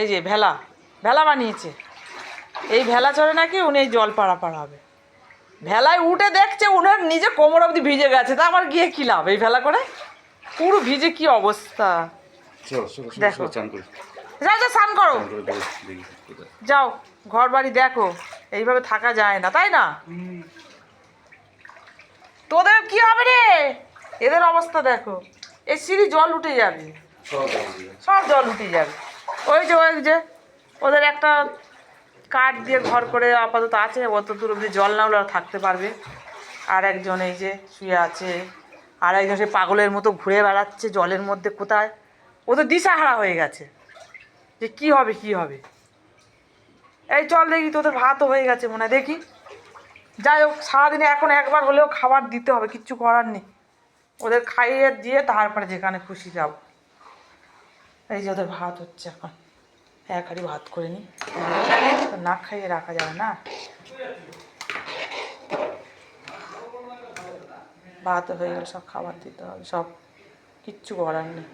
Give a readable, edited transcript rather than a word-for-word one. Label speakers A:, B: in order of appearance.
A: এই যে ভেলা ভেলা বানিয়েছে, এই ভেলা চড়ে নাকি উনি এই জল পাড়াপাড় হবে। ভেলায় উঠে দেখছে উনার নিজে কোমর অবধি ভিজে গেছে, তা আমার গিয়ে কী লাভ এই ভেলা করে, পুরো ভিজে কি অবস্থা। দেখো যাও যাও স্নান করো, যাও ঘর বাড়ি দেখো, এইভাবে থাকা যায় না তাই না? তোদের কি হবে রে, এদের অবস্থা দেখো, এই সিঁড়ি জল উঠে যাবে, সব জল উঠে যাবে। ওই যে ওদের একটা কাঠ দিয়ে ঘর করে আপাতত আছে, অত দূর অব্দি জল না হলে আর থাকতে পারবে। আর একজন এই যে শুয়ে আছে, আর একজন সে পাগলের মতো ঘুরে বেড়াচ্ছে জলের মধ্যে কোথায়, ও তো দিশাহারা হয়ে গেছে যে কি হবে কি হবে। এই চল দেখি, তোদের ভাতও হয়ে গেছে মনে হয়, দেখি। যাই হোক সারাদিনে এখন একবার হলেও খাবার দিতে হবে, কিচ্ছু করার নেই। ওদের খাইয়ে দিয়ে তারপরে যেখানে খুশি যাব। এই যে ওদের ভাত হচ্ছে এখন, এক হাঁড়ি ভাত করে নিই, না খাইয়ে রাখা যাবে না। ভাত হয়ে গেলে সব খাবার দিতে হবে, সব কিচ্ছু করার নেই।